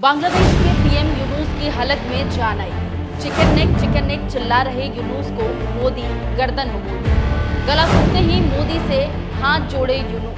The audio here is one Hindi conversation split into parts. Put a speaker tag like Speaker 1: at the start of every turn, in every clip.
Speaker 1: बांग्लादेश के पीएम यूनुस की हलक में जान आई। चिकन नेक चिल्ला रहे यूनुस को मोदी गर्दन में मोदी। गला सूखते ही मोदी से हाथ जोड़े यूनुस।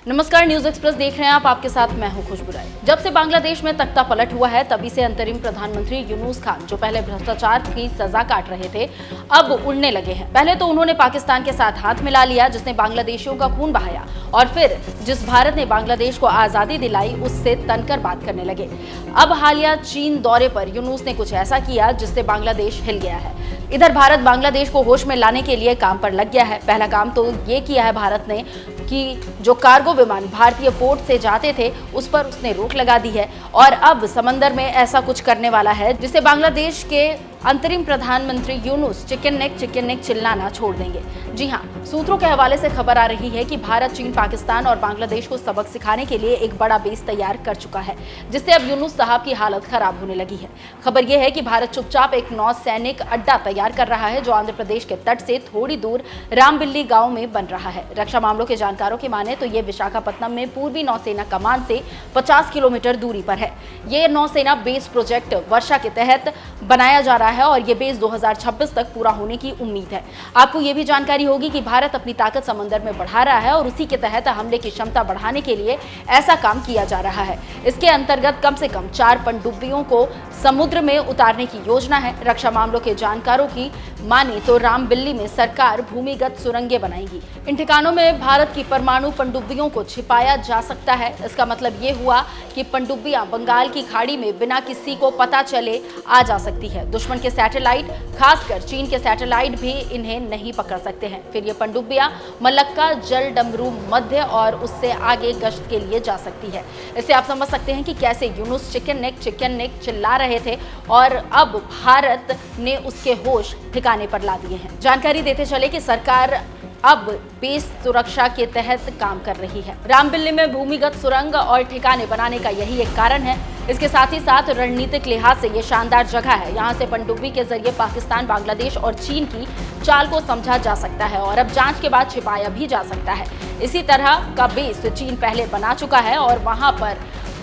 Speaker 1: नमस्कार, न्यूज एक्सप्रेस देख रहे हैं आप। आपके साथ मैं हूं खुशबू राय। जब से बांग्लादेश में तख्ता पलट हुआ है तभी से अंतरिम प्रधानमंत्री यूनुस खान, जो पहले भ्रष्टाचार की सजा काट रहे थे, अब उड़ने लगे हैं। पहले तो उन्होंने पाकिस्तान के साथ हाथ मिला लिया, जिसने बांग्लादेशियों का खून बहाया, और फिर जिस भारत ने बांग्लादेश को आजादी दिलाई उससे तनकर बात करने लगे। अब हालिया चीन दौरे पर यूनुस ने कुछ ऐसा किया जिससे बांग्लादेश हिल गया है। इधर भारत बांग्लादेश को होश में लाने के लिए काम पर लग गया है। पहला काम तो ये किया है भारत ने कि जो कार्गो विमान भारतीय पोर्ट से जाते थे उस पर उसने रोक लगा दी है, और अब समंदर में ऐसा कुछ करने वाला है जिससे बांग्लादेश के अंतरिम प्रधानमंत्री यूनुस चिकन नेक चिल्लाना छोड़ देंगे। जी हां, सूत्रों के हवाले से खबर आ रही है कि भारत चीन, पाकिस्तान और बांग्लादेश को सबक सिखाने के लिए एक बड़ा बेस तैयार कर चुका है, जिससे अब यूनुस साहब की हालत खराब होने लगी है। खबर यह है कि भारत चुपचाप एक नौसैनिक अड्डा तैयार कर रहा है, जो आंध्र प्रदेश के तट से थोड़ी दूर रामबिल्ली गांव में बन रहा है। रक्षा मामलों के जानकारों की माने तो ये विशाखापत्तनम में पूर्वी नौसेना कमान से 50 किलोमीटर दूरी पर है। ये नौसेना बेस प्रोजेक्ट वर्षा के तहत बनाया जा रहा है और ये बेस 2026 तक पूरा होने की उम्मीद है। आपको ये भी जानकारी होगी कि भारत अपनी ताकत समंदर में बढ़ा रहा है और उसी के तहत हमले की क्षमता बढ़ाने के लिए ऐसा काम किया जा रहा है। इसके अंतर्गत कम से कम 4 पनडुब्बियों को समुद्र में उतारने की योजना है। रक्षा मामलों के जानकारों की माने तो रामबिल्ली में सरकार भूमिगत सुरंगें बनाएगी। इन ठिकानों में भारत की परमाणु पनडुब्बियों को छिपाया जा सकता है। इसका मतलब ये हुआ कि पनडुब्बियां बंगाल की खाड़ी में बिना किसी को पता चले आ जा सकती है। दुश्मन के सैटेलाइट, खासकर चीन के सैटेलाइट भी इन्हें नहीं पकड़ सकते हैं। फिर ये पनडुब्बियां मलक्का, जल डमरू मध्य और उससे आगे गश्त के लिए जा सकती है। इससे आप समझ सकते हैं कि कैसे यूनुस चिकन नेक चिल्ला रहे थे और अब भारत ने उसके होश ठिकाने पर ला दिए हैं। जानकारी देते चले कि सरकार अब बेस सुरक्षा के तहत काम कर रही है। रामबिल्ली में भूमिगत सुरंग और ठिकाने बनाने का यही एक कारण है। इसके साथ ही साथ रणनीतिक लिहाज से ये शानदार जगह है। यहाँ से पनडुब्बी के जरिए पाकिस्तान, बांग्लादेश और चीन की चाल को समझा जा सकता है और अब जांच के बाद छिपाया भी जा सकता है। इसी तरह का बेस चीन पहले बना चुका है और वहां पर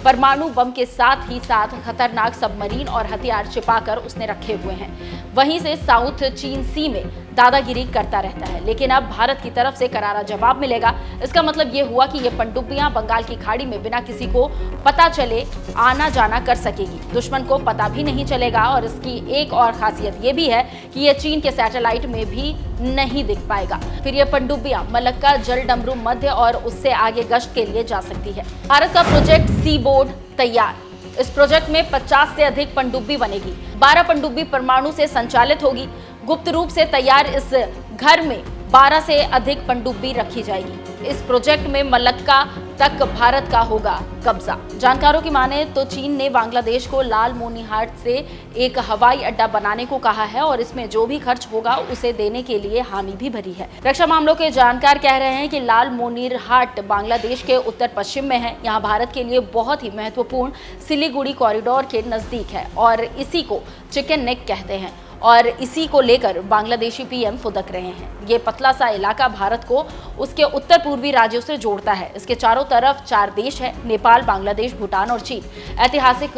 Speaker 1: परमाणु बम के साथ ही साथ खतरनाक सबमरीन और हथियार छिपाकर उसने रखे हुए हैं। वहीं से साउथ चीन सी में दादागिरी करता रहता है, लेकिन अब भारत की तरफ से करारा जवाब मिलेगा। इसका मतलब ये हुआ कि ये पनडुब्बियां बंगाल की खाड़ी में बिना किसी को पता चले आना जाना कर सकेगी। दुश्मन को पता भी नहीं चलेगा और इसकी एक और खासियत ये भी है कि ये चीन के सैटेलाइट में भी नहीं दिख पाएगा। फिर ये पनडुब्बियां मलक्का, जल डमरू मध्य और उससे आगे गश्त के लिए जा सकती है। भारत का प्रोजेक्ट सी बोर्ड तैयार। इस प्रोजेक्ट में 50 से अधिक पनडुब्बी बनेगी। 12 पनडुब्बी परमाणु से संचालित होगी। गुप्त रूप से तैयार इस घर में 12 से अधिक पनडुब्बी रखी जाएगी। इस प्रोजेक्ट में मलक्का तक भारत का होगा कब्जा। जानकारों की माने तो चीन ने बांग्लादेश को लालमोनीहाट से एक हवाई अड्डा बनाने को कहा है और इसमें जो भी खर्च होगा उसे देने के लिए हामी भी भरी है। रक्षा मामलों के जानकार कह रहे हैं कि लालमोनीरहाट बांग्लादेश के उत्तर पश्चिम में है। यहाँ भारत के लिए बहुत ही महत्वपूर्ण सिलीगुड़ी कॉरिडोर के नजदीक है और इसी को चिकन नेक कहते हैं और इसी को लेकर बांग्लादेशी पीएम फुदक रहे हैं। ये पतला सा इलाका भारत को उसके उत्तर पूर्वी राज्यों से जोड़ता है। इसके चारों तरफ 4 देश हैं: नेपाल, बांग्लादेश, भूटान और चीन। ऐतिहासिक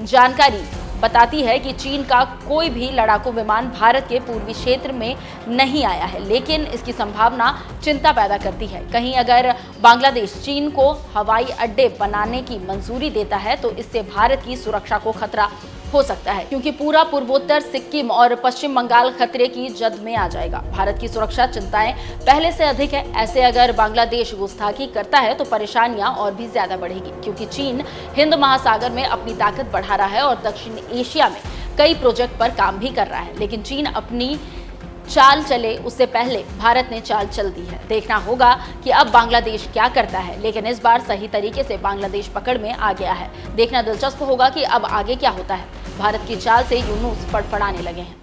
Speaker 1: जानकारी बताती है कि चीन का कोई भी लड़ाकू विमान भारत के पूर्वी क्षेत्र में नहीं आया है, लेकिन इसकी संभावना चिंता पैदा करती है। कहीं अगर बांग्लादेश चीन को हवाई अड्डे बनाने की मंजूरी देता है तो इससे भारत की सुरक्षा को खतरा हो सकता है, क्योंकि पूरा पूर्वोत्तर सिक्किम और पश्चिम बंगाल खतरे की जद में आ जाएगा। भारत की सुरक्षा चिंताएं पहले से अधिक है। ऐसे अगर बांग्लादेश गुस्ताखी करता है तो परेशानियां और भी ज्यादा बढ़ेगी, क्योंकि चीन हिंद महासागर में अपनी ताकत बढ़ा रहा है और दक्षिण एशिया में कई प्रोजेक्ट पर काम भी कर रहा है। लेकिन चीन अपनी चाल चले उससे पहले भारत ने चाल चल दी है। देखना होगा कि अब बांग्लादेश क्या करता है, लेकिन इस बार सही तरीके से बांग्लादेश पकड़ में आ गया है। देखना दिलचस्प होगा कि अब आगे क्या होता है। भारत की चाल से यूनुस फड़फड़ाने लगे हैं।